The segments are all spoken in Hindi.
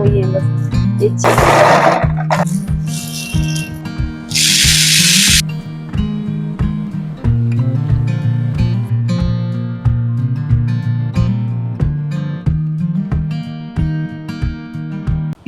वही है बस ये चीज़।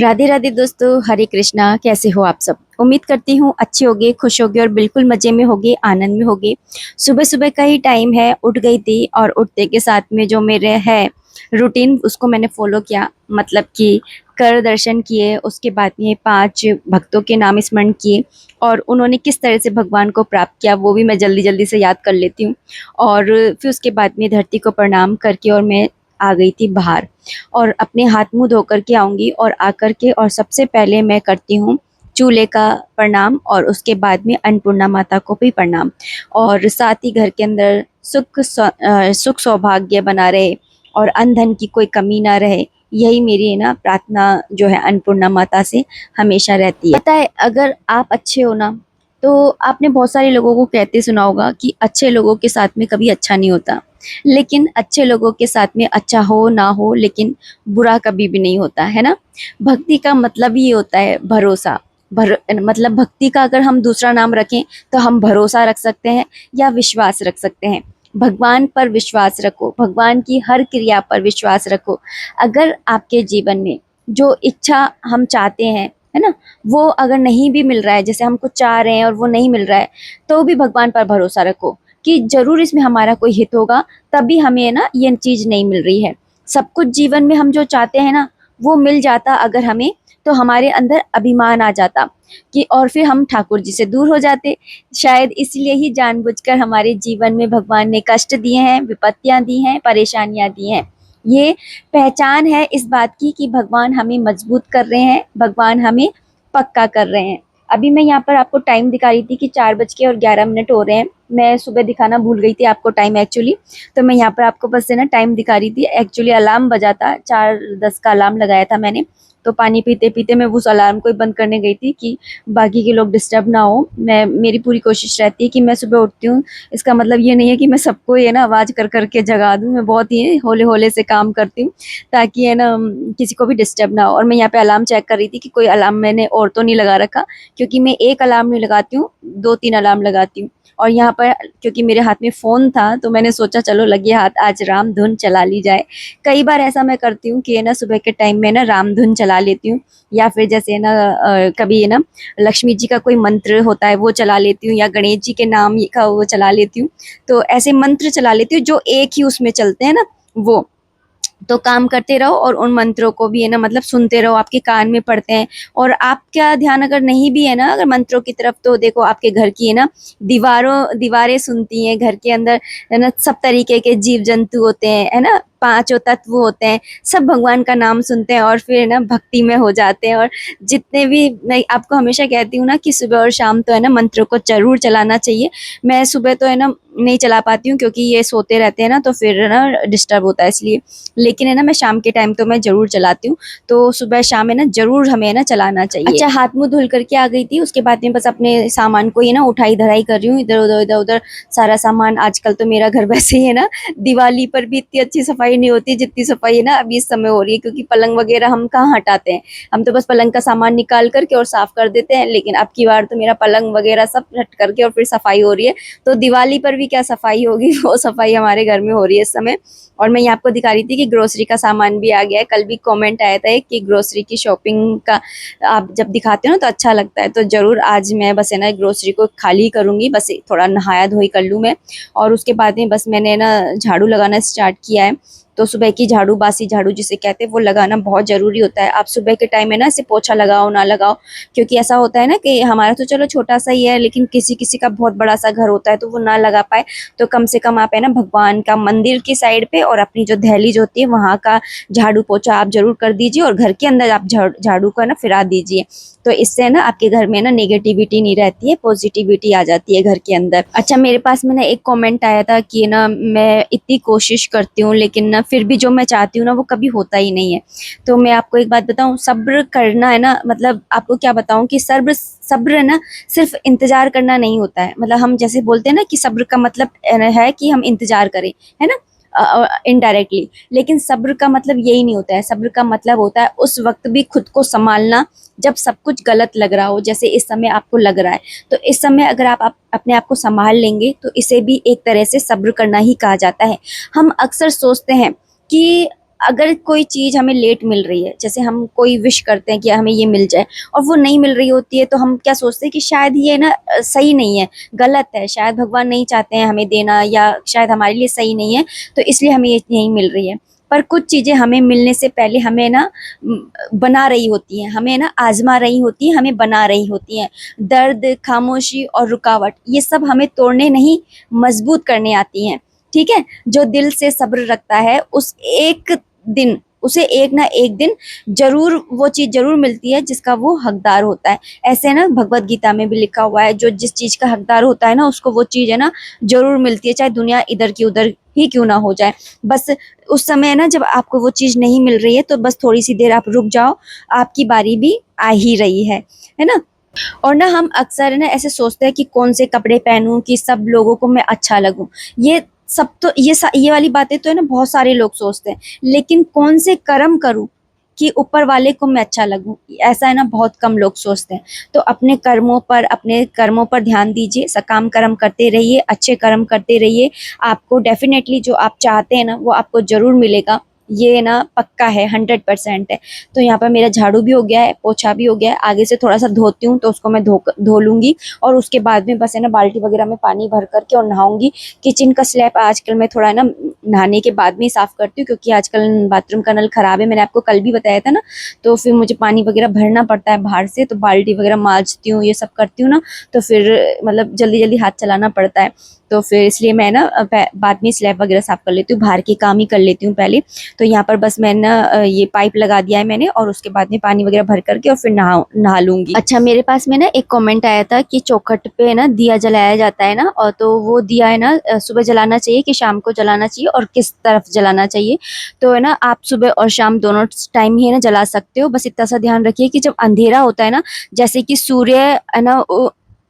राधे राधे दोस्तों, हरे कृष्णा। कैसे हो आप सब? उम्मीद करती हूँ अच्छे होगे, खुश होगे और बिल्कुल मज़े में होगे, आनंद में होगे। सुबह सुबह का ही टाइम है, उठ गई थी और उठते के साथ में जो मेरे है रूटीन उसको मैंने फॉलो किया। मतलब कि कर दर्शन किए, उसके बाद में 5 भक्तों के नाम स्मरण किए और उन्होंने किस तरह से भगवान को प्राप्त किया वो भी मैं जल्दी जल्दी से याद कर लेती हूँ। और फिर उसके बाद में धरती को प्रणाम करके और मैं आ गई थी बाहर और अपने हाथ मुंह धो कर के आऊँगी और आकर के और सबसे पहले मैं करती हूँ चूल्हे का प्रणाम और उसके बाद में अन्नपूर्णा माता को भी प्रणाम। और साथ ही घर के अंदर सुख सौभाग्य बना रहे और अन्न धन की कोई कमी ना रहे, यही मेरी है ना प्रार्थना जो है अन्नपूर्णा माता से हमेशा रहती है। पता है, अगर आप अच्छे हो ना तो आपने बहुत सारे लोगों को कहते सुना होगा कि अच्छे लोगों के साथ में कभी अच्छा नहीं होता, लेकिन अच्छे लोगों के साथ में अच्छा हो ना हो लेकिन बुरा कभी भी नहीं होता है ना। भक्ति का मतलब ही होता है भरोसा। मतलब भक्ति का अगर हम दूसरा नाम रखें तो हम भरोसा रख सकते हैं या विश्वास रख सकते हैं। भगवान पर विश्वास रखो, भगवान की हर क्रिया पर विश्वास रखो। अगर आपके जीवन में जो इच्छा हम चाहते हैं है ना, वो अगर नहीं भी मिल रहा है, जैसे हम कुछ चाह रहे हैं और वो नहीं मिल रहा है, तो भी भगवान पर भरोसा रखो कि ज़रूर इसमें हमारा कोई हित होगा, तभी हमें ना ये चीज़ नहीं मिल रही है। सब कुछ जीवन में हम जो चाहते हैं ना वो मिल जाता अगर हमें, तो हमारे अंदर अभिमान आ जाता कि और फिर हम ठाकुर जी से दूर हो जाते। शायद इसलिए ही जानबूझकर हमारे जीवन में भगवान ने कष्ट दिए हैं, विपत्तियाँ दी हैं, परेशानियाँ दी हैं। ये पहचान है इस बात की कि भगवान हमें मजबूत कर रहे हैं, भगवान हमें पक्का कर रहे हैं। अभी मैं यहाँ पर आपको टाइम दिखा रही थी कि 4:11 हो रहे हैं। मैं सुबह दिखाना भूल गई थी आपको टाइम एक्चुअली, तो मैं यहाँ पर आपको बस है ना टाइम दिखा रही थी। एक्चुअली अलार्म बजा था, 4:10 का अलार्म लगाया था मैंने, तो पानी पीते पीते मैं उस अलार्म को ही बंद करने गई थी कि बाकी के लोग डिस्टर्ब ना हो। मेरी पूरी कोशिश रहती है कि मैं सुबह उठती हूँ, इसका मतलब ये नहीं है कि मैं सबको ये ना आवाज़ कर करके जगा दूँ। मैं बहुत ही हौले हौले से काम करती हूँ ताकि है ना किसी को भी डिस्टर्ब ना हो। और मैं यहाँ पे अलार्म चेक कर रही थी कि कोई अलार्म मैंने और तो नहीं लगा रखा, क्योंकि मैं एक अलार्म नहीं लगाती हूँ, 2-3 अलार्म लगाती हूँ। और यहाँ पर क्योंकि मेरे हाथ में फ़ोन था तो मैंने सोचा चलो लगे हाथ आज राम धुन चला ली जाए। कई बार ऐसा मैं करती हूँ कि है ना सुबह के टाइम में ना राम धुन चला लेती हूँ, या फिर जैसे है ना कभी है ना लक्ष्मी जी का कोई मंत्र होता है वो चला लेती हूँ, या गणेश जी के नाम का वो चला लेती हूँ। तो ऐसे मंत्र चला लेती हूँ जो एक ही उसमें चलते हैं ना, वो तो काम करते रहो और उन मंत्रों को भी है ना मतलब सुनते रहो, आपके कान में पड़ते हैं। और आपका ध्यान अगर नहीं भी है ना अगर मंत्रों की तरफ, तो देखो आपके घर की है ना दीवारें सुनती हैं, घर के अंदर है ना सब तरीके के जीव जंतु होते हैं है ना, 5 तत्व होते हैं, सब भगवान का नाम सुनते हैं और फिर है ना भक्ति में हो जाते हैं। और जितने भी, मैं आपको हमेशा कहती हूँ ना कि सुबह और शाम तो है ना मंत्रों को जरूर चलाना चाहिए। मैं सुबह तो है ना नहीं चला पाती हूँ क्योंकि ये सोते रहते हैं ना तो फिर है ना डिस्टर्ब होता है इसलिए, लेकिन है ना मैं शाम के टाइम तो मैं ज़रूर चलाती हूँ। तो सुबह शाम है ना ज़रूर हमें है ना चलाना चाहिए। अच्छा, हाथ मुँह धुल करके आ गई थी, उसके बाद में बस अपने सामान को ही ना उठाई धराई कर रही हूँ, इधर उधर सारा सामान। आजकल तो मेरा घर वैसे ही है ना, दिवाली पर भी इतनी अच्छी सफाई नहीं होती जितनी सफाई है ना अभी इस समय हो रही है, क्योंकि पलंग वगैरह हम कहाँ हटाते हैं, हम तो बस पलंग का सामान निकाल करके और साफ कर देते हैं। लेकिन अब की बार तो मेरा पलंग वगैरह सब हट करके और फिर सफाई हो रही है। तो दिवाली पर भी क्या सफाई होगी, वो सफाई हमारे घर में हो रही है इस समय। और मैं ये आपको दिखा रही थी कि ग्रोसरी का सामान भी आ गया है। कल भी कमेंट आया था कि ग्रोसरी की शॉपिंग का आप जब दिखाते हो ना तो अच्छा लगता है, तो ज़रूर आज मैं बस है ना ग्रोसरी को खाली करूँगी, बस थोड़ा नहाया धोई कर लूँ मैं। और उसके बाद में बस मैंने ना झाड़ू लगाना स्टार्ट किया है। तो सुबह की झाड़ू, बासी झाड़ू जिसे कहते हैं, वो लगाना बहुत ज़रूरी होता है। आप सुबह के टाइम में ना इसे पोछा लगाओ ना लगाओ, क्योंकि ऐसा होता है ना कि हमारा तो चलो छोटा सा ही है, लेकिन किसी किसी का बहुत बड़ा सा घर होता है तो वो ना लगा पाए। तो कम से कम आप है ना भगवान का मंदिर की साइड पे और अपनी जो दहलीज होती है वहाँ का झाड़ू पोछा आप जरूर कर दीजिए, और घर के अंदर आप झाड़ू को ना फिरा दीजिए। तो इससे ना आपके घर में ना नेगेटिविटी नहीं रहती है, पॉजिटिविटी आ जाती है घर के अंदर। अच्छा, मेरे पास में ना एक कमेंट आया था कि ना मैं इतनी कोशिश करती हूँ लेकिन ना फिर भी जो मैं चाहती हूँ ना वो कभी होता ही नहीं है। तो मैं आपको एक बात बताऊँ, सब्र करना है ना, मतलब आपको क्या बताऊँ कि सब्र सब्र है ना सिर्फ इंतजार करना नहीं होता है। मतलब हम जैसे बोलते हैं ना कि सब्र का मतलब है कि हम इंतजार करें, है ना। इनडायरेक्टली। लेकिन सब्र का मतलब यही नहीं होता है। सब्र का मतलब होता है उस वक्त भी खुद को संभालना जब सब कुछ गलत लग रहा हो, जैसे इस समय आपको लग रहा है। तो इस समय अगर आप अपने आप को संभाल लेंगे तो इसे भी एक तरह से सब्र करना ही कहा जाता है। हम अक्सर सोचते हैं कि अगर कोई चीज़ हमें लेट मिल रही है, जैसे हम कोई विश करते हैं कि हमें ये मिल जाए और वो नहीं मिल रही होती है, तो हम क्या सोचते हैं कि शायद ये ना सही नहीं है, गलत है, शायद भगवान नहीं चाहते हैं हमें देना, या शायद हमारे लिए सही नहीं है, तो इसलिए हमें ये नहीं मिल रही है। पर कुछ चीज़ें हमें मिलने से पहले हमें ना बना रही होती हैं, हमें ना आजमा रही होती हैं, हमें बना रही होती हैं। दर्द, खामोशी और रुकावट, ये सब हमें तोड़ने नहीं, मजबूत करने आती हैं। ठीक है? जो दिल से सब्र रखता है उस एक दिन उसे एक ना एक दिन जरूर वो चीज जरूर मिलती है जिसका वो हकदार होता है। ऐसे ना भगवत गीता में भी लिखा हुआ है, जो जिस चीज का हकदार होता है ना उसको वो चीज है ना जरूर मिलती है, चाहे दुनिया इधर की उधर ही क्यों ना हो जाए। बस उस समय ना जब आपको वो चीज नहीं मिल रही है तो बस थोड़ी सी देर आप रुक जाओ, आपकी बारी भी आ ही रही है ना। और ना हम अक्सर ना ऐसे सोचते हैं कि कौन से कपड़े पहनूं कि सब लोगों को मैं अच्छा लगूं। ये सब तो ये वाली बातें तो है ना बहुत सारे लोग सोचते हैं, लेकिन कौन से कर्म करूं कि ऊपर वाले को मैं अच्छा लगूं, ऐसा है ना बहुत कम लोग सोचते हैं। तो अपने कर्मों पर ध्यान दीजिए, सकाम कर्म करते रहिए, अच्छे कर्म करते रहिए। आपको डेफिनेटली जो आप चाहते हैं ना वो आपको जरूर मिलेगा, ये ना पक्का है, 100% है। तो यहाँ पर मेरा झाड़ू भी हो गया है, पोछा भी हो गया है, आगे से थोड़ा सा धोती हूँ तो उसको मैं धो लूंगी, और उसके बाद में बस है ना बाल्टी वगैरह में पानी भर करके और नहाऊंगी। किचन का स्लैब आजकल मैं थोड़ा है ना नहाने के बाद में ही साफ करती हूँ, क्योंकि आजकल बाथरूम का नल खराब है, मैंने आपको कल भी बताया था ना। तो फिर मुझे पानी वगैरह भरना पड़ता है बाहर से, तो बाल्टी वगैरह मांजती हूँ, ये सब करती हूँ ना, तो फिर मतलब जल्दी जल्दी हाथ चलाना पड़ता है। तो फिर इसलिए मैं ना बाद में स्लैब वगैरह साफ कर लेती हूँ, बाहर के काम ही कर लेती हूँ पहले। तो यहाँ पर बस मैंने ना ये पाइप लगा दिया है मैंने, और उसके बाद में पानी वगैरह भर करके और फिर नहा लूंगी। अच्छा, मेरे पास में ना एक कमेंट आया था कि चौखट पे ना दिया जलाया जाता है ना, और तो वो दिया है ना सुबह जलाना चाहिए कि शाम को जलाना चाहिए, और किस तरफ जलाना चाहिए। तो है ना आप सुबह और शाम दोनों टाइम ही है ना जला सकते हो। बस इतना सा ध्यान रखिए कि जब अंधेरा होता है ना, जैसे कि सूर्य है ना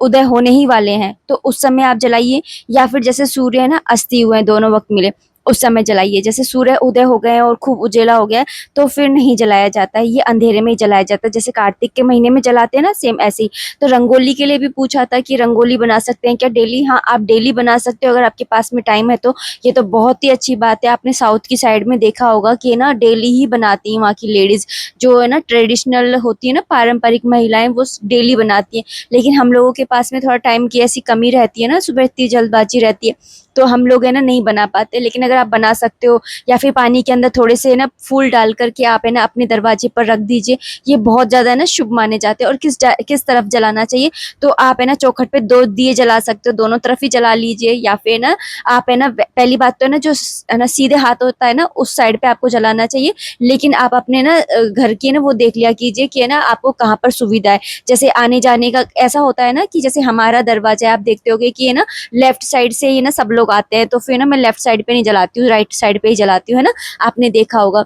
उदय होने ही वाले हैं, तो उस समय आप जलाइए, या फिर जैसे सूर्य है ना अस्त हुए हैं, दोनों वक्त मिले उस समय जलाइए। जैसे सूर्य उदय हो गए हैं और खूब उजेला हो गया है तो फिर नहीं जलाया जाता है, ये अंधेरे में ही जलाया जाता है। जैसे कार्तिक के महीने में जलाते हैं ना, सेम ऐसे ही। तो रंगोली के लिए भी पूछा था कि रंगोली बना सकते हैं क्या डेली? हाँ, आप डेली बना सकते हो अगर आपके पास में टाइम है तो। ये तो बहुत ही अच्छी बात है। आपने साउथ की साइड में देखा होगा कि ना डेली ही बनाती हैं वहाँ की लेडीज, जो है ना ट्रेडिशनल होती है ना, पारंपरिक महिलाएं, वो डेली बनाती हैं। लेकिन हम लोगों के पास में थोड़ा टाइम की ऐसी कमी रहती है ना, सुबह इतनी जल्दबाजी रहती है, तो हम लोग है ना नहीं बना पाते। लेकिन अगर आप बना सकते हो, या फिर पानी के अंदर थोड़े से ना फूल डाल करके आप है ना अपने दरवाजे पर रख दीजिए, ये बहुत ज्यादा है ना शुभ माने जाते हैं। और किस तरफ जलाना चाहिए, तो आप है ना चौखट पे 2 दिए जला सकते हो, दोनों तरफ ही जला लीजिए। या फिर ना आप है ना पहली बात तो है ना जो है ना सीधे हाथ होता है ना उस साइड पे आपको जलाना चाहिए। लेकिन आप अपने ना घर की ना वो देख लिया कीजिए कि है ना आपको कहाँ पर सुविधा है। जैसे आने जाने का ऐसा होता है ना कि जैसे हमारा दरवाजा है, आप देखते होगे कि है ना लेफ्ट साइड से ही ना सब लोग आते हैं, तो फिर ना मैं लेफ्ट साइड पे नहीं जलाती हूँ, राइट साइड पे ही जलाती हूँ, है ना। आपने देखा होगा।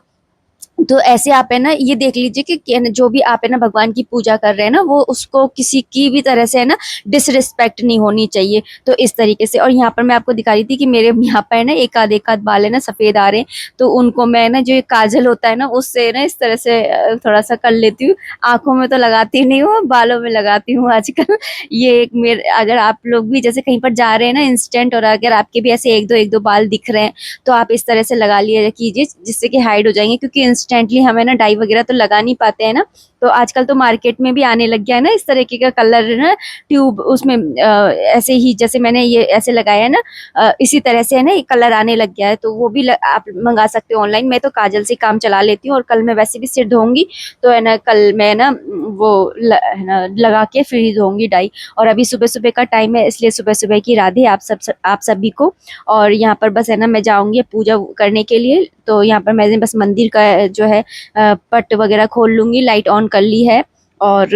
तो ऐसे आप है ना ये देख लीजिए कि जो भी आप है ना भगवान की पूजा कर रहे हैं ना, वो उसको किसी की भी तरह से है ना डिसरिस्पेक्ट नहीं होनी चाहिए। तो इस तरीके से। और यहाँ पर मैं आपको दिखा रही थी कि मेरे यहाँ पर है ना एक आध बाल है ना सफेद आ रहे हैं, तो उनको मैं ना जो ये काजल होता है ना उससे ना इस तरह से थोड़ा सा कर लेती हूँ। आंखों में तो लगाती नहीं हूँ, बालों में लगाती हूँ आजकल। ये एक मेरे, अगर आप लोग भी जैसे कहीं पर जा रहे हैं ना इंस्टेंट, और अगर आपके भी ऐसे एक दो बाल दिख रहे हैं, तो आप इस तरह से लगा लिया कीजिए, जिससे कि हाइड हो जाएंगे। क्योंकि इंस्टेंटली हमें ना डाई वगैरह तो लगा नहीं पाते हैं ना, तो आजकल तो मार्केट में भी आने लग गया है ना इस तरीके का कलर ना, ट्यूब उसमें ऐसे ही जैसे मैंने ये ऐसे लगाया है ना, इसी तरह से है ना ये कलर आने लग गया है। तो वो भी आप मंगा सकते हो ऑनलाइन। मैं तो काजल से काम चला लेती हूँ, और कल मैं वैसे भी सिर धोऊंगी, तो है ना कल मैं ना वो है ना लगा के फिर ही धोऊंगी डाई। और अभी सुबह सुबह का टाइम है, इसलिए सुबह सुबह की राधे आप सभी को। और यहाँ पर बस है ना मैं जाऊंगी पूजा करने के लिए, तो यहाँ पर मैंने बस मंदिर का जो है पट वगैरह खोल लूंगी, लाइट ऑन कर ली है। और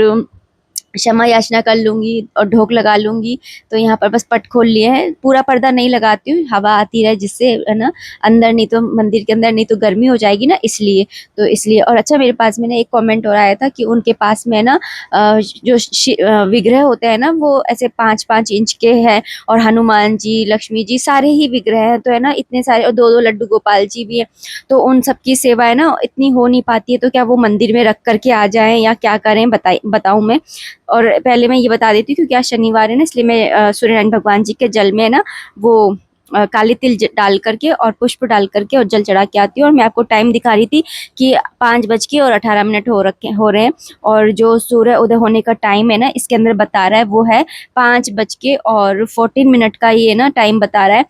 क्षमा याचना कर लूँगी और ढोक लगा लूँगी। तो यहाँ पर बस पट खोल लिए हैं, पूरा पर्दा नहीं लगाती हूँ, हवा आती रहे जिससे है ना अंदर, नहीं तो मंदिर के अंदर नहीं तो गर्मी हो जाएगी ना, इसलिए। तो इसलिए। और अच्छा, मेरे पास में ना एक कमेंट और आया था कि उनके पास में ना जो विग्रह होते हैं ना वो ऐसे 5-5 इंच के हैं, और हनुमान जी, लक्ष्मी जी, सारे ही विग्रह हैं, तो है ना इतने सारे, और 2-2 लड्डू गोपाल जी भी हैं। तो उन सबकी सेवा है ना इतनी हो नहीं पाती है, तो क्या वो मंदिर में रख करके आ जाएँ या क्या करें, बताऊँ मैं? और पहले मैं ये बता देती हूँ, क्योंकि आज शनिवार है ना, इसलिए मैं सूर्यनारायण भगवान जी के जल में ना वो काले तिल डाल करके और पुष्प डाल करके और जल चढ़ा के आती हूँ। और मैं आपको टाइम दिखा रही थी कि 5:18 हो रहे हैं, और जो सूर्य उदय होने का टाइम है ना इसके अंदर बता रहा है वो है 5:14 का ये ना टाइम बता रहा है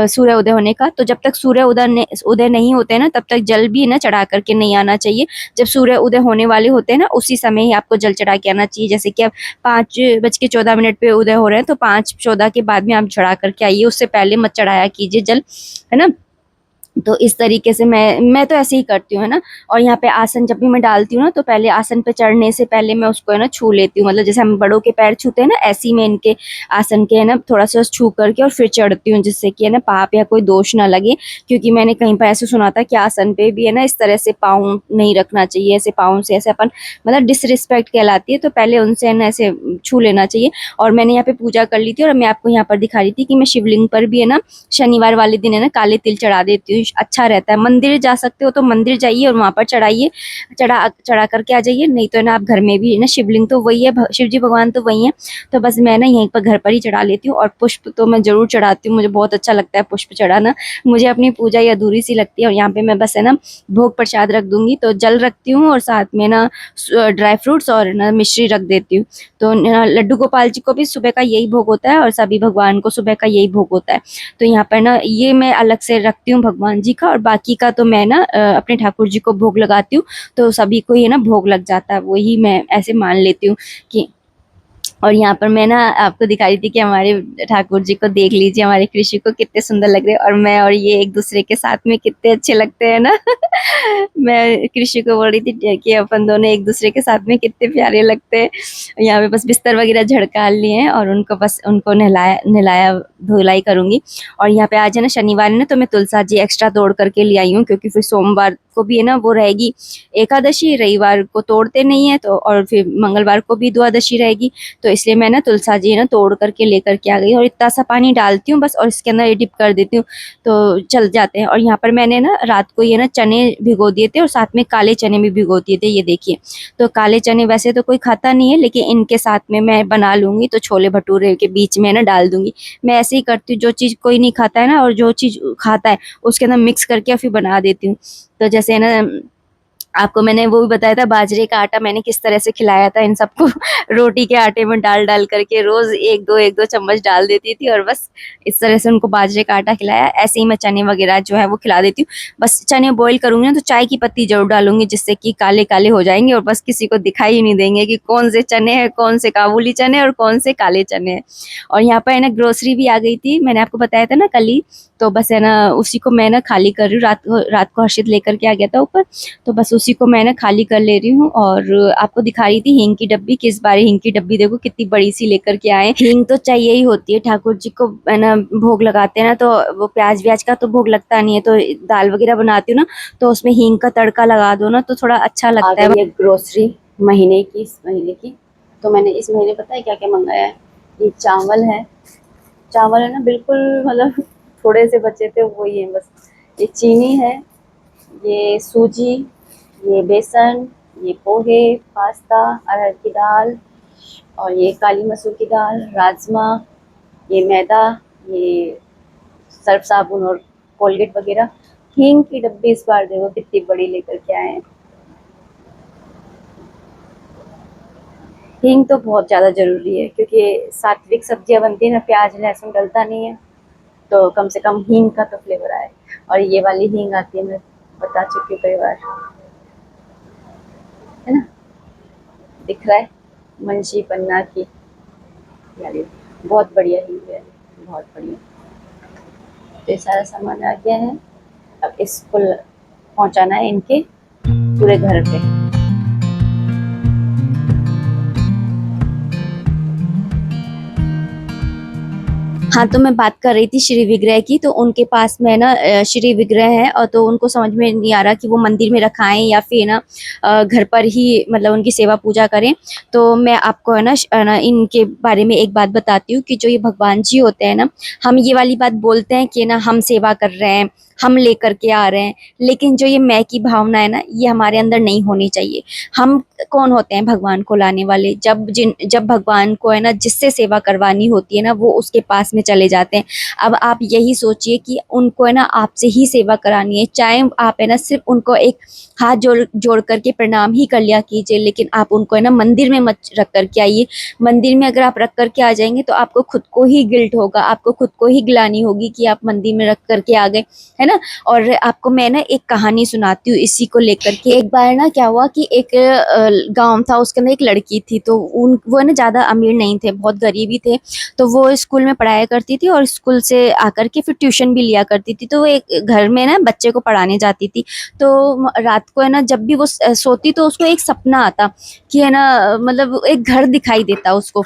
सूर्य उदय होने का। तो जब तक सूर्य उदय नहीं होते ना तब तक जल भी ना चढ़ा करके नहीं आना चाहिए। जब सूर्य उदय होने वाले होते हैं ना उसी समय ही आपको जल चढ़ा के आना चाहिए। जैसे कि अब 5:14 पे उदय हो रहे हैं, तो 5:14 के बाद में आप चढ़ा करके आइए, उससे पहले मत चढ़ाया कीजिए जल, है ना। तो इस तरीके से मैं तो ऐसे ही करती हूँ, है ना। और यहाँ पे आसन जब भी मैं डालती हूँ ना, तो पहले आसन पे चढ़ने से पहले मैं उसको है ना छू लेती हूँ, मतलब जैसे हम बड़ों के पैर छूते हैं ना, ऐसे ही मैं इनके आसन के है ना थोड़ा सा छू करके और फिर चढ़ती हूँ, जिससे कि है ना पाप या कोई दोष ना लगे। क्योंकि मैंने कहीं पर ऐसे सुना था कि आसन पे भी है ना इस तरह से पाँव नहीं रखना चाहिए, ऐसे पाँव से ऐसे अपन, मतलब डिसरिस्पेक्ट कहलाती है, तो पहले उनसे है ना ऐसे छू लेना चाहिए। और मैंने यहाँ पे पूजा कर ली थी, और मैं आपको यहाँ पर दिखा रही थी कि मैं शिवलिंग पर भी है ना शनिवार वाले दिन है ना काले तिल चढ़ा देती हूँ, अच्छा रहता है। मंदिर जा सकते हो तो मंदिर जाइए और वहाँ पर चढ़ाइए, चढ़ा चढ़ा करके आ जाइए, नहीं तो है ना आप घर में भी है ना, शिवलिंग तो वही है, शिव जी भगवान तो वही है, तो बस मैं ना यहीं पर घर पर ही चढ़ा लेती हूँ। और पुष्प तो मैं जरूर चढ़ाती हूँ, मुझे बहुत अच्छा लगता है पुष्प चढ़ाना, मुझे अपनी पूजा ही अधूरी सी लगती है। और यहाँ पे मैं बस है ना भोग प्रसाद रख दूंगी, तो जल रखती हूँ और साथ में ना ड्राई फ्रूट्स और ना मिश्री रख देती हूँ। तो लड्डू गोपाल जी को भी सुबह का यही भोग होता है, और सभी भगवान को सुबह का यही भोग होता है। तो यहाँ पर ना ये मैं अलग से रखती हूँ भगवान जी का, और बाकी का तो मैं ना अपने ठाकुर जी को भोग लगाती हूँ, तो सभी को ही ना भोग लग जाता है, वही मैं ऐसे मान लेती हूँ कि। और यहाँ पर मैं ना आपको दिखा रही थी कि हमारे ठाकुर जी को देख लीजिए, हमारे कृषि को कितने सुंदर लग रहे हैं, और मैं और ये एक दूसरे के साथ में कितने अच्छे लगते हैं ना। मैं कृषि को बोल रही थी कि अपन दोनों एक दूसरे के साथ में कितने प्यारे लगते हैं। यहाँ पे बस बिस्तर वगैरह झड़का लिए हैं, और उनको नहलाया नहलाया धुलाई करूंगी। और यहाँ पे आज है ना शनिवार है ना, तो मैं तुलसा जी एक्स्ट्रा तोड़ करके ले आई हूँ, क्योंकि फिर सोमवार को भी है ना वो रहेगी एकादशी, रविवार को तोड़ते नहीं है, तो और फिर मंगलवार को भी द्वादशी रहेगी, तो इसलिए मैं ना तुलसा जी ना तोड़ करके लेकर के आ गई। और इतना सा पानी डालती हूँ बस, और इसके अंदर ये डिप कर देती हूँ, तो चल जाते हैं। और यहाँ पर मैंने ना रात को ये ना चने भिगो दिए थे, और साथ में काले चने भी भिगो दिए थे, ये देखिए। तो काले चने वैसे तो कोई खाता नहीं है, लेकिन इनके साथ में मैं बना लूंगी, तो छोले भटूरे के बीच में ना डाल दूंगी। मैं ऐसे ही करती हूँ, जो चीज़ कोई नहीं खाता है ना और जो चीज़ खाता है उसके अंदर मिक्स करके फिर बना देती हूँ। तो जैसे ना आपको मैंने वो भी बताया था, बाजरे का आटा मैंने किस तरह से खिलाया था इन सबको। रोटी के आटे में डाल डाल करके रोज एक दो चम्मच डाल देती थी, और बस इस तरह से उनको बाजरे का आटा खिलाया। ऐसे ही मैं चने वगैरह जो है वो खिला देती हूँ। बस चने बॉईल करूंगी ना, तो चाय की पत्ती जरूर डालूंगी, जिससे कि काले काले हो जाएंगे और बस किसी को दिखाई ही नहीं देंगे कि कौन से चने हैं, कौन से काबुली चने और कौन से काले चने हैं। और यहाँ पर है ना ग्रोसरी भी आ गई थी, मैंने आपको बताया था ना कल ही, तो बस है ना उसी को मैं ना खाली कर रही हूँ। रात को हर्षित लेकर के आ गया था ऊपर, तो बस उसी को मैं ना खाली कर ले रही हूँ। और आपको दिखा रही थी हींग की डब्बी, कि इस बार हींग की डब्बी देखो कितनी बड़ी सी लेकर के आए। हींग तो चाहिए ही होती है, ठाकुर जी को है ना भोग लगाते हैं ना, तो वो प्याज व्याज का तो भोग लगता नहीं है, तो दाल वगैरह बनाती हूँ ना, तो उसमें हींग का तड़का लगा दो ना, तो थोड़ा अच्छा लगता है। ये ग्रोसरी महीने की, इस महीने की, तो मैंने इस महीने पता है क्या क्या मंगाया है। ये चावल है, चावल है ना बिल्कुल, मतलब थोड़े से बचे थे वही है बस। ये चीनी है, ये सूजी, ये बेसन, ये पोहे, पास्ता, अरहर की दाल, और ये काली मसूर की दाल, राजमा, ये मैदा, ये सर्फ साबुन और कोलगेट वगैरह। हींग की डब्बी इस बार देखो कितनी बड़ी लेकर के आए हैं। हींग तो बहुत ज़्यादा ज़रूरी है, क्योंकि सात्विक सब्जियां बनती है ना, प्याज लहसुन डलता नहीं है, तो कम से कम हींग का तो फ्लेवर आए। और ये वाली हींग आती है, मैं बता चुकी हूँ कई बार, है ना, दिख रहा है, मुंशी पन्ना की, यानी बहुत बढ़िया हींग है, बहुत बढ़िया। तो ये सारा सामान आ गया है, अब इसको पहुंचाना है इनके पूरे घर पे। हाँ, तो मैं बात कर रही थी श्री विग्रह की, तो उनके पास में ना श्री विग्रह है, और तो उनको समझ में नहीं आ रहा कि वो मंदिर में रखाएँ या फिर ना घर पर ही मतलब उनकी सेवा पूजा करें। तो मैं आपको है ना इनके बारे में एक बात बताती हूँ कि जो ये भगवान जी होते हैं ना, हम ये वाली बात बोलते हैं कि ना हम सेवा कर रहे हैं, हम लेकर के आ रहे हैं, लेकिन जो ये मैं की भावना है ना, ये हमारे अंदर नहीं होनी चाहिए। हम कौन होते हैं भगवान को लाने वाले? जब भगवान को है ना जिससे सेवा करवानी होती है ना, वो उसके पास में चले जाते हैं। अब आप यही सोचिए कि उनको है ना आपसे ही सेवा करानी है, चाहे आप है ना सिर्फ उनको एक हाथ जोड़ करके प्रणाम ही कर लिया कीजिए, लेकिन आप उनको है ना मंदिर में मत रख करके आइए। मंदिर में अगर आप रख करके आ जाएंगे तो आपको खुद को ही गिल्ट होगा, आपको खुद को ही ग्लानि होगी कि आप मंदिर में रख करके आ गए, है ना। और आपको मैं ना एक कहानी सुनाती हूँ इसी को लेकर के। एक बार ना क्या हुआ कि एक गांव था, उसके अंदर एक लड़की थी, तो उन वो ना ज़्यादा अमीर नहीं थे, बहुत गरीबी थे। तो वो स्कूल में पढ़ाया करती थी और स्कूल से आकर के फिर ट्यूशन भी लिया करती थी। तो वो एक घर में ना बच्चे को पढ़ाने जाती थी। तो रात को है ना जब भी वो सोती तो उसको एक सपना आता कि है ना मतलब एक घर दिखाई देता उसको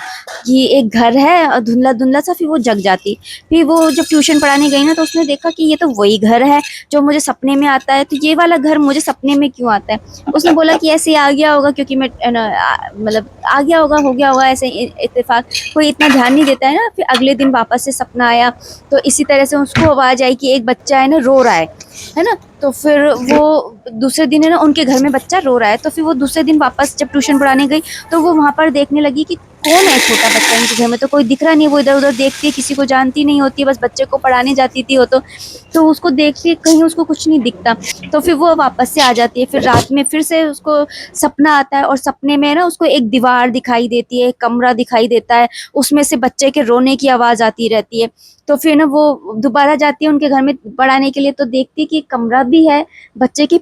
कि एक घर है धुंधला धुंधला सा। फिर वो जग जाती। फिर वो जब ट्यूशन पढ़ाने गई ना तो उसने देखा कि ये तो वही घर है जो मुझे सपने में आता है, तो ये वाला घर मुझे सपने में क्यों आता है? उसने बोला कि ऐसे ही आ गया होगा, क्योंकि मैं है ना मतलब आ गया होगा, हो गया होगा ऐसे इत्तेफाक, कोई इतना ध्यान नहीं देता है ना। फिर अगले दिन वापस से सपना आया, तो इसी तरह से उसको आवाज़ आई कि एक बच्चा है ना रो रहा है ना। तो फिर वो दूसरे दिन है ना उनके घर में बच्चा रो रहा है, तो फिर वो दूसरे दिन वापस जब ट्यूशन पढ़ाने गई तो वो वहाँ पर देखने लगी कि कौन है छोटा बच्चा, इनके घर में तो कोई दिख रहा नहीं। वो इधर उधर देखती है, किसी को जानती नहीं होती है, बस बच्चे को पढ़ाने जाती थी वो तो उसको देखती है, कहीं उसको कुछ नहीं दिखता। तो फिर वो वापस से आ जाती है। फिर रात में फिर से उसको सपना आता है, और सपने में ना उसको एक दीवार दिखाई देती है, एक कमरा दिखाई देता है, उसमें से बच्चे के रोने की आवाज़ आती रहती है। तो फिर ना वो दोबारा जाती है उनके घर में पढ़ाने के लिए, तो देखती है कि कमरा भी है, बच्चे के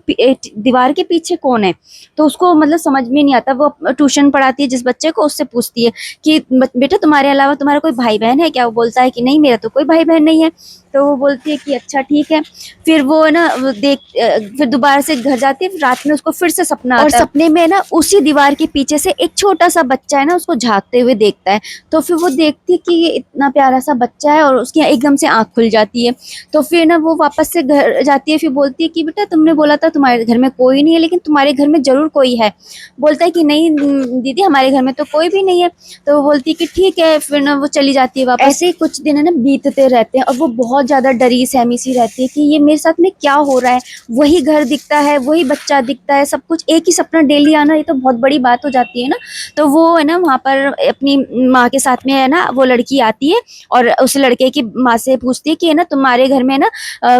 दीवार के पीछे कौन है। तो उसको मतलब समझ में नहीं आता। वो ट्यूशन पढ़ाती है जिस बच्चे को, उससे पूछती है कि बेटा तुम्हारे अलावा तुम्हारा कोई भाई बहन है क्या? वो बोलता है कि नहीं, मेरा तो कोई भाई बहन नहीं है। तो वो बोलती है कि अच्छा ठीक है। फिर वो ना फिर दोबारा से घर जाती है। फिर रात में उसको फिर से सपना आता है, और सपने में ना उसी दीवार के पीछे से एक छोटा सा बच्चा है ना उसको झांकते हुए देखता है। तो फिर वो देखती है कि ये इतना प्यारा सा बच्चा है, और उसकी एकदम से आँख खुल जाती है। तो फिर ना वो वापस से घर जाती है। फिर बोलती है कि बेटा तुमने बोला था तुम्हारे घर में कोई नहीं है, लेकिन तुम्हारे घर में ज़रूर कोई है। बोलता है कि नहीं दीदी, हमारे घर में तो कोई भी नहीं है। तो वो बोलती है कि ठीक है। फिर ना वो चली जाती है वापस। ऐसे ही कुछ दिन है ना बीतते रहते हैं, और वो बहुत ज़्यादा डरी सहमी सी रहती है कि ये मेरे साथ में क्या हो रहा है। वही घर दिखता है, वही बच्चा दिखता है, सब कुछ एक ही सपना डेली आना, ये तो बहुत बड़ी बात हो जाती है ना। तो वो है ना वहाँ पर अपनी माँ के साथ में है ना वो लड़की आती है, और उस लड़के की माँ से पूछती है कि है ना तुम्हारे घर में ना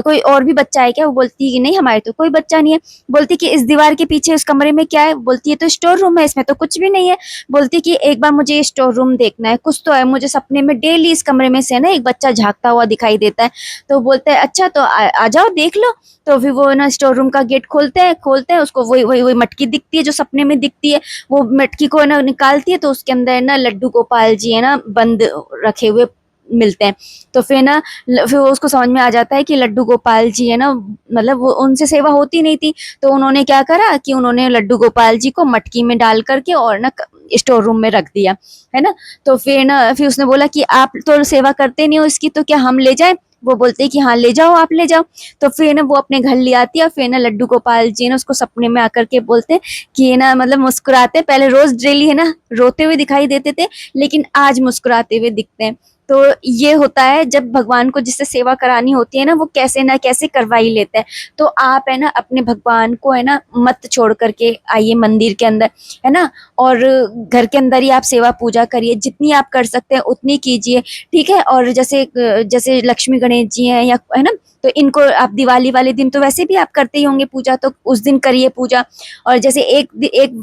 कोई और भी बच्चा है क्या? वो बोलती है कि नहीं, हमारे तो कोई बच्चा नहीं है। बोलती कि इस दीवार के पीछे उस कमरे में क्या है? बोलती है तो स्टोर रूम है, इसमें तो कुछ भी नहीं है। बोलती कि एक बार मुझे स्टोर रूम देखना है, कुछ तो है, मुझे सपने में डेली इस कमरे में से ना एक बच्चा झांकता हुआ दिखाई देता है। तो बोलते हैं अच्छा तो आ जाओ देख लो। तो फिर वो ना स्टोर रूम का गेट खोलते हैं, उसको वही वही वही मटकी दिखती है जो सपने में दिखती है। वो मटकी को ना निकालती है, तो उसके अंदर ना लड्डू गोपाल जी है ना बंद रखे हुए मिलते हैं। तो फिर ना फिर उसको समझ में आ जाता है कि लड्डू गोपाल जी है ना, मतलब वो उनसे सेवा होती नहीं थी। तो उन्होंने क्या करा कि उन्होंने लड्डू गोपाल जी को मटकी में डाल करके और ना स्टोर रूम में रख दिया, है ना। तो फिर उसने बोला कि आप तो सेवा करते नहीं हो इसकी, तो क्या हम ले जाएं? वो बोलते हैं कि हाँ ले जाओ, आप ले जाओ। तो फिर ना वो अपने घर ले आती है, और फिर ना लड्डू गोपाल जी ना उसको सपने में आकर के बोलते हैं कि ना मतलब मुस्कुराते, पहले रोज डेली है ना रोते हुए दिखाई देते थे, लेकिन आज मुस्कुराते हुए दिखते हैं। तो ये होता है जब भगवान को जिससे सेवा करानी होती है ना, वो कैसे ना कैसे करवा ही लेता है। तो आप है ना अपने भगवान को है ना मत छोड़ करके आइए मंदिर के अंदर, है ना। और घर के अंदर ही आप सेवा पूजा करिए, जितनी आप कर सकते हैं उतनी कीजिए, ठीक है। और जैसे जैसे लक्ष्मी गणेश जी हैं या है ना, तो इनको आप दिवाली वाले दिन तो वैसे भी आप करते ही होंगे पूजा, तो उस दिन करिए पूजा। और जैसे एक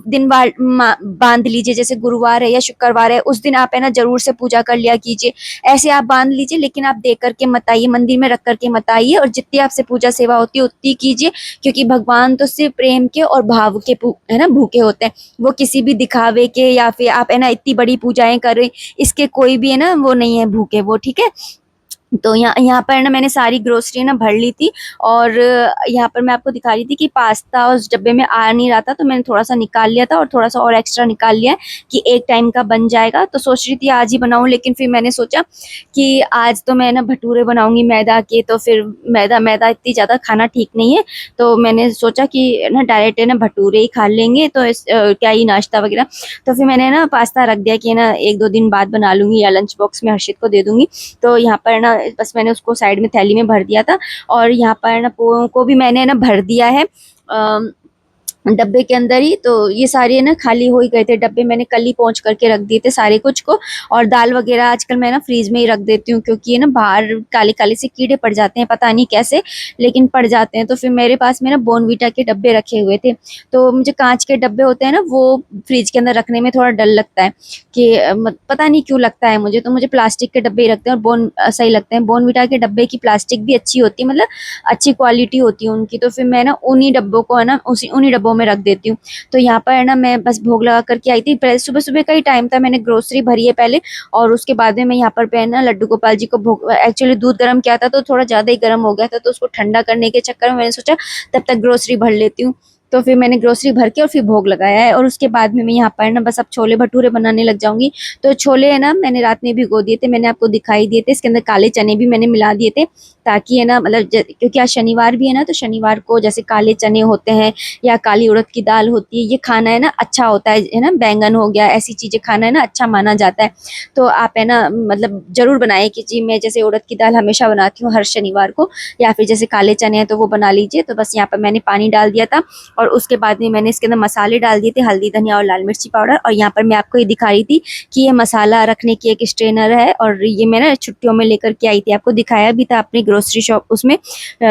दिन बांध लीजिए, जैसे गुरुवार है या शुक्रवार है, उस दिन आप है ना जरूर से पूजा कर लिया कीजिए। ऐसे आप बांध लीजिए, लेकिन आप दे करके मत आइए, मंदिर में रख करके मत आइए। और जितनी आपसे पूजा सेवा होती है उतनी कीजिए, क्योंकि भगवान तो सिर्फ प्रेम के और भाव के है ना भूखे होते हैं। वो किसी भी दिखावे के या फिर आप है ना इतनी बड़ी पूजाएं करें, इसके कोई भी है ना वो नहीं है भूखे वो, ठीक है। तो यहाँ यहाँ पर ना मैंने सारी ग्रोसरी ना भर ली थी। और यहाँ पर मैं आपको दिखा रही थी कि पास्ता उस डब्बे में आ नहीं रहा था, तो मैंने थोड़ा सा निकाल लिया था और थोड़ा सा और एक्स्ट्रा निकाल लिया है कि एक टाइम का बन जाएगा। तो सोच रही थी आज ही बनाऊं, लेकिन फिर मैंने सोचा कि आज तो मैं ना भटूरे बनाऊंगी मैदा के, तो फिर मैदा मैदा इतनी ज़्यादा खाना ठीक नहीं है। तो मैंने सोचा कि ना डायरेक्ट है ना भटूरे ही खा लेंगे, तो क्या ही नाश्ता वगैरह। तो फिर मैंने ना पास्ता रख दिया कि ना एक दो दिन बाद बना लूंगी या लंच बॉक्स में हर्षित को दे दूंगी। तो यहाँ पर ना बस मैंने उसको साइड में थैली में भर दिया था। और यहाँ पर ना पोहा को भी मैंने ना भर दिया है डब्बे के अंदर ही। तो ये सारे ना खाली हो ही गए थे डब्बे, मैंने कल ही पहुंच करके रख दिए थे सारे कुछ को। और दाल वगैरह आजकल मैं ना फ्रीज में ही रख देती हूँ, क्योंकि ये ना बाहर काले काले से कीड़े पड़ जाते हैं, पता नहीं कैसे, लेकिन पड़ जाते हैं। तो फिर मेरे पास में ना बॉर्नवीटा के डब्बे रखे हुए थे। तो मुझे कांच के डब्बे होते हैं ना, वो फ्रिज के अंदर रखने में थोड़ा डर लगता है कि पता नहीं क्यों लगता है मुझे। तो मुझे प्लास्टिक के डब्बे ही रखते हैं और सही लगते हैं। बॉर्नवीटा के डब्बे की प्लास्टिक भी अच्छी होती है, मतलब अच्छी क्वालिटी होती है उनकी। तो फिर मैं ना उन्हीं डब्बों को है ना उन्हीं डब्बों में रख देती हूँ। तो यहाँ पर है ना मैं बस भोग लगा करके आई थी। सुबह सुबह का ही टाइम था, मैंने ग्रोसरी भरी है पहले, और उसके बाद में मैं यहाँ पर पे ना लड्डू गोपाल जी को भोग, एक्चुअली दूध गर्म किया था तो थोड़ा ज्यादा ही गर्म हो गया था, तो उसको ठंडा करने के चक्कर में मैंने सोचा तब तक ग्रोसरी भर लेती हूँ। तो फिर मैंने ग्रोसरी भर के और फिर भोग लगाया है। और उसके बाद में मैं यहाँ पर ना बस अब छोले भटूरे बनाने लग जाऊंगी। तो छोले है ना मैंने रात में भिगो दिए थे, मैंने आपको दिखाई दिए थे। इसके अंदर काले चने भी मैंने मिला दिए थे, ताकि है ना मतलब क्योंकि आज शनिवार भी है ना, तो शनिवार को जैसे काले चने होते हैं या काली उड़द की दाल होती है, ये खाना है ना अच्छा होता है ना। बैंगन हो गया, ऐसी चीजें खाना है ना अच्छा माना जाता है। तो आप है ना मतलब जरूर बनाए कि जी, मैं जैसे उड़द की दाल हमेशा बनाती हूँ हर शनिवार को, या फिर जैसे काले चने हैं तो वो बना लीजिए। तो बस यहाँ पर मैंने पानी डाल दिया था और उसके बाद में मैंने इसके अंदर मसाले डाल दिए थे, हल्दी धनिया और लाल मिर्ची पाउडर। और यहाँ पर मैं आपको ये दिखा रही थी कि ये मसाला रखने की एक स्ट्रेनर है, और ये मैं ना छुट्टियों में लेकर के आई थी, आपको दिखाया भी था अपनी ग्रोसरी शॉप उसमें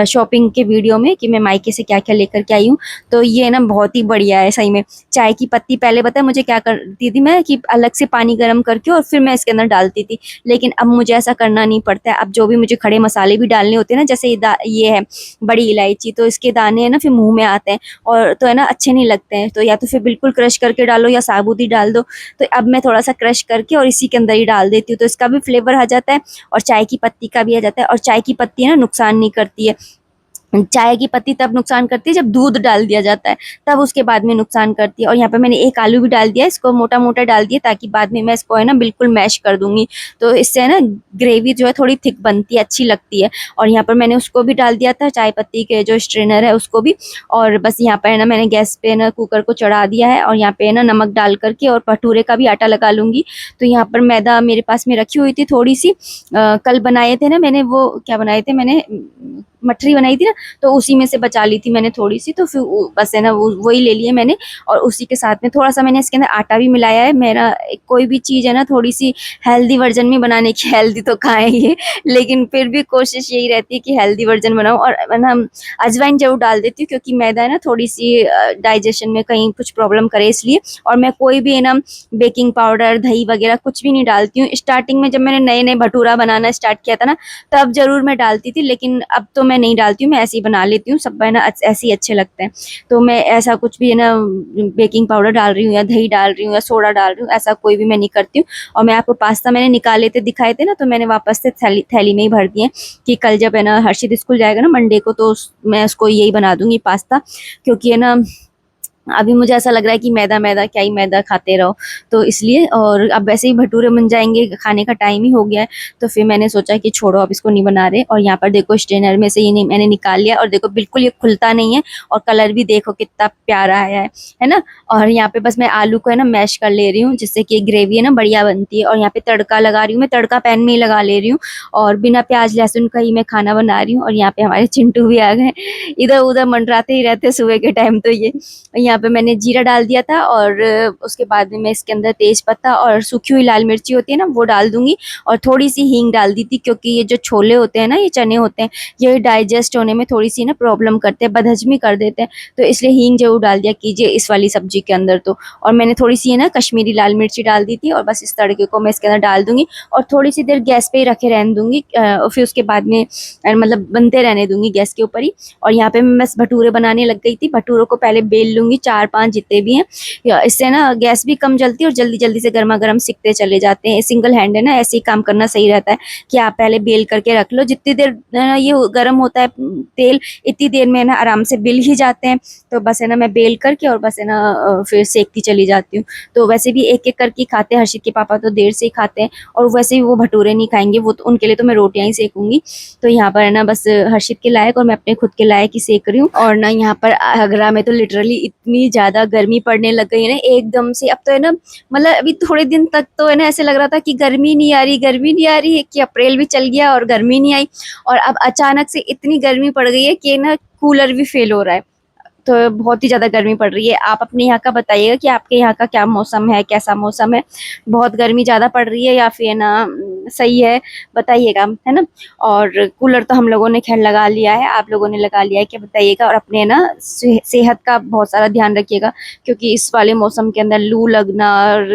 शॉपिंग के वीडियो में कि मैं मायके से क्या क्या लेकर के आई हूँ। तो ये ना बहुत ही बढ़िया है सही में। चाय की पत्ती पहले पता है मुझे क्या करती थी मैं, कि अलग से पानी गर्म करके और फिर मैं इसके अंदर डालती थी, लेकिन अब मुझे ऐसा करना नहीं पड़ता है। अब जो भी मुझे खड़े मसाले भी डालने होते हैं ना, जैसे ये है बड़ी इलायची, तो इसके दाने है ना फिर मुंह में आते हैं और तो है ना अच्छे नहीं लगते हैं। तो या तो फिर बिल्कुल क्रश करके डालो या साबुत ही डाल दो। तो अब मैं थोड़ा सा क्रश करके और इसी के अंदर ही डाल देती हूँ, तो इसका भी फ्लेवर आ जाता है और चाय की पत्ती का भी आ जाता है। और चाय की पत्ती है ना नुकसान नहीं करती है। चाय की पत्ती तब नुकसान करती है जब दूध डाल दिया जाता है, तब उसके बाद में नुकसान करती है। और यहाँ पे मैंने एक आलू भी डाल दिया, इसको मोटा मोटा डाल दिया, ताकि बाद में मैं इसको है ना बिल्कुल मैश कर दूंगी। तो इससे है ना ग्रेवी जो है थोड़ी थिक बनती है, अच्छी लगती है। और यहाँ पर मैंने उसको भी डाल दिया था, चाय पत्ती के जो स्ट्रेनर है उसको भी। और बस यहाँ पर है ना मैंने गैस पे ना कुकर को चढ़ा दिया है, और यहाँ पे है ना नमक डाल करके और भटूरे का भी आटा लगा लूंगी। तो यहाँ पर मैदा मेरे पास में रखी हुई थी थोड़ी सी, कल बनाए थे ना मैंने, वो क्या बनाए थे मैंने, मठरी बनाई थी ना, तो उसी में से बचा ली थी मैंने थोड़ी सी। तो फिर बस है ना वही ले लिए मैंने। और उसी के साथ में थोड़ा सा मैंने इसके अंदर आटा भी मिलाया है। मेरा कोई भी चीज़ है ना थोड़ी सी हेल्दी वर्जन में बनाने की, हेल्दी तो खाएंगे लेकिन फिर भी कोशिश यही रहती है कि हेल्दी वर्जन बनाऊं। और है ना अजवाइन जरूर डाल देती हूँ, क्योंकि मैदा है ना थोड़ी सी डाइजेशन में कहीं कुछ प्रॉब्लम करे इसलिए। और मैं कोई भी है ना बेकिंग पाउडर दही वगैरह कुछ भी नहीं डालती हूँ। स्टार्टिंग में जब मैंने नए नए भटूरा बनाना स्टार्ट किया था ना, तब जरूर मैं डालती थी, लेकिन अब तो मैं नहीं डालती हूँ, मैं ऐसे ही बना लेती हूँ। सब है ना ऐसे ही अच्छे लगते हैं। तो मैं ऐसा कुछ भी है ना बेकिंग पाउडर डाल रही हूँ या दही डाल रही हूँ या सोडा डाल रही हूँ, ऐसा कोई भी मैं नहीं करती हूँ। और मैं आपको पास्ता मैंने निकाले थे दिखाए थे ना, तो मैंने वापस से थैली में ही भर दिए कि कल जब है ना हर्षित स्कूल जाएगा ना मंडे को, तो मैं उसको यही बना दूंगी पास्ता। क्योंकि है ना अभी मुझे ऐसा लग रहा है कि मैदा मैदा क्या ही मैदा खाते रहो, तो इसलिए। और अब वैसे ही भटूरे बन जाएंगे, खाने का टाइम ही हो गया है, तो फिर मैंने सोचा कि छोड़ो अब इसको नहीं बना रहे। और यहाँ पर देखो स्ट्रेनर में से ये नहीं मैंने निकाल लिया, और देखो बिल्कुल ये खुलता नहीं है, और कलर भी देखो कितना प्यारा आया है ना। और यहाँ पे बस मैं आलू को है ना मैश कर ले रही हूँ, जिससे कि ग्रेवी है ना बढ़िया बनती है। और यहाँ पे तड़का लगा रही हूँ, मैं तड़का पैन में ही लगा ले रही हूँ, और बिना प्याज लहसुन का ही मैं खाना बना रही हूँ। और यहाँ पे हमारे चिंटू भी आ गए, इधर उधर मंडराते ही रहते सुबह के टाइम। तो ये यहाँ पे मैंने जीरा डाल दिया था, और उसके बाद में मैं इसके अंदर तेज पत्ता और सूखी हुई लाल मिर्ची होती है ना वो डाल दूंगी। और थोड़ी सी हींग डाल दी थी, क्योंकि ये जो छोले होते हैं ना, ये चने होते हैं, ये डाइजेस्ट होने में थोड़ी सी ना प्रॉब्लम करते हैं, बदहजमी कर देते हैं। तो इसलिए हींग जरूर डाल दिया कीजिए इस वाली सब्जी के अंदर। तो और मैंने थोड़ी सी है ना कश्मीरी लाल मिर्ची डाल दी थी, और बस इस तड़के को मैं इसके अंदर डाल दूंगी और थोड़ी सी देर गैस पे ही रखे रहने दूंगी। और फिर उसके बाद में मतलब बनते रहने दूंगी गैस के ऊपर ही। और यहाँ पे मैं बस भटूरे बनाने लग गई थी। भटूरों को पहले बेल लूंगी 4-5 जितने भी हैं, इससे ना गैस भी कम जलती है और जल्दी जल्दी से गर्मा गर्म सिकते चले जाते हैं। सिंगल हैंड है ना, ऐसे ही काम करना सही रहता है कि आप पहले बेल करके रख लो, जितनी देर ये गर्म होता है तेल, इतनी देर में ना आराम से बिल ही जाते हैं। तो बस है ना मैं बेल करके और बस है ना फिर सेकती चली जाती हूँ। तो वैसे भी एक एक करके खाते हैं, हर्षित के पापा तो देर से ही खाते हैं, और वैसे भी वो भटूरे नहीं खाएंगे, वो तो उनके लिए तो मैं रोटियां ही सेकूंगी। तो यहाँ पर है ना बस हर्षित के लायक और मैं अपने खुद के लायक ही सेक रही हूँ। और ना यहाँ पर आगरा में तो लिटरली इतनी ज्यादा गर्मी पड़ने लग गई है ना एकदम से। अब तो है ना, मतलब अभी थोड़े दिन तक तो है ना ऐसे लग रहा था कि गर्मी नहीं आ रही, गर्मी नहीं आ रही है, कि अप्रैल भी चल गया और गर्मी नहीं आई, और अब अचानक से इतनी गर्मी पड़ गई है कि ना कूलर भी फेल हो रहा है। तो बहुत ही ज़्यादा गर्मी पड़ रही है। आप अपने यहाँ का बताइएगा कि आपके यहाँ का क्या मौसम है, कैसा मौसम है, बहुत गर्मी ज़्यादा पड़ रही है या फिर ना सही है, बताइएगा, है ना। और कूलर तो हम लोगों ने खैर लगा लिया है, आप लोगों ने लगा लिया है क्या, बताइएगा। और अपने ना सेहत का बहुत सारा ध्यान रखिएगा, क्योंकि इस वाले मौसम के अंदर लू लगना और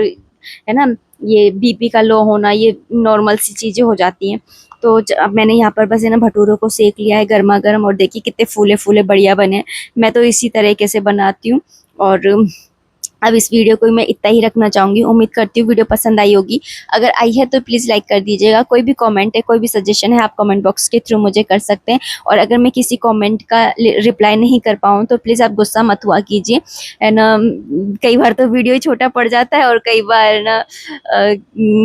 है ना ये बीपी का लो होना, ये नॉर्मल सी चीज़ें हो जाती हैं। तो अब मैंने यहाँ पर बस है ना भटूरों को सेक लिया है गर्मा गर्म, और देखिए कितने फूले फूले बढ़िया बने हैं। मैं तो इसी तरीके से बनाती हूँ। और अब इस वीडियो को मैं इतना ही रखना चाहूँगी। उम्मीद करती हूँ वीडियो पसंद आई होगी। अगर आई है तो प्लीज़ लाइक कर दीजिएगा। कोई भी कमेंट है, कोई भी सजेशन है, आप कमेंट बॉक्स के थ्रू मुझे कर सकते हैं। और अगर मैं किसी कमेंट का रिप्लाई नहीं कर पाऊँ तो प्लीज़ आप गुस्सा मत हुआ कीजिए, है ना। कई बार तो वीडियो ही छोटा पड़ जाता है और कई बार ना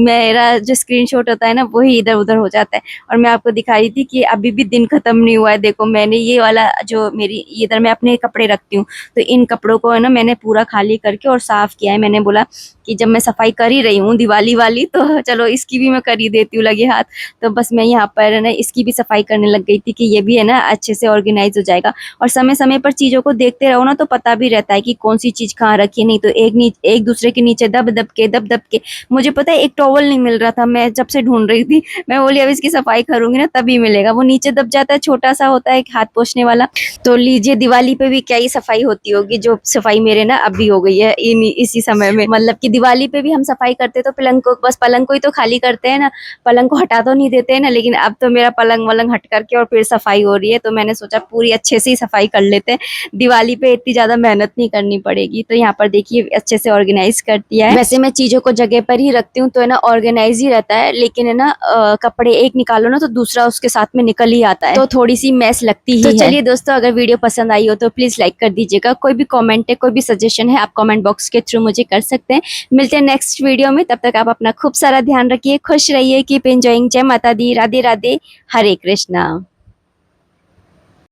मेरा जो स्क्रीनशॉट होता है ना वही इधर उधर हो जाता है। और मैं आपको दिखा रही थी कि अभी भी दिन ख़त्म नहीं हुआ है। देखो मैंने ये वाला जो मेरी इधर मैं अपने कपड़े रखती हूँ, तो इन कपड़ों को है ना मैंने पूरा खाली करके और साफ किया है। मैंने बोला कि जब मैं सफाई कर ही रही हूँ दिवाली वाली, तो चलो इसकी भी मैं कर ही देती हूँ लगे हाथ। तो बस मैं यहाँ पर है ना इसकी भी सफाई करने लग गई थी कि ये भी है ना अच्छे से ऑर्गेनाइज हो जाएगा। और समय समय पर चीज़ों को देखते रहो ना तो पता भी रहता है कि कौन सी चीज़ कहाँ रखी है। नहीं तो एक दूसरे के नीचे दब दब के मुझे पता है एक टॉवल नहीं मिल रहा था, मैं जब से ढूंढ रही थी। मैं बोली अब इसकी सफाई करूंगी ना तभी मिलेगा, वो नीचे दब जाता है, छोटा सा होता है हाथ पोंछने वाला। तो लीजिए दिवाली पे भी क्या ही सफाई होती होगी, जो सफाई मेरे ना अभी हो गई है इसी समय में। मतलब कि दिवाली पे भी हम सफाई करते तो पलंग को ही तो खाली करते हैं ना, पलंग को हटा तो नहीं देते हैं ना। लेकिन अब तो मेरा पलंग वलंग हट करके और फिर सफाई हो रही है, तो मैंने सोचा पूरी अच्छे से ही सफाई कर लेते हैं। दिवाली पे इतनी ज्यादा मेहनत नहीं करनी पड़ेगी। तो यहाँ पर देखिए अच्छे से ऑर्गेनाइज कर दिया है। वैसे मैं चीजों को जगह पर ही रखती हूँ तो है ना ऑर्गेनाइज ही रहता है, लेकिन है ना कपड़े एक निकालो ना तो दूसरा उसके साथ में निकल ही आता है, तो थोड़ी सी मैस लगती ही है। चलिए दोस्तों, अगर वीडियो पसंद आई हो तो प्लीज लाइक कर दीजिएगा। कोई भी कमेंट है, कोई भी सजेशन है, आप कमेंट बॉक्स के थ्रू मुझे कर सकते हैं। मिलते हैं नेक्स्ट वीडियो में, तब तक आप अपना खूब सारा ध्यान रखिए, खुश रहिए, कीप एंजॉइंग। जय माता दी, राधे राधे, हरे कृष्णा।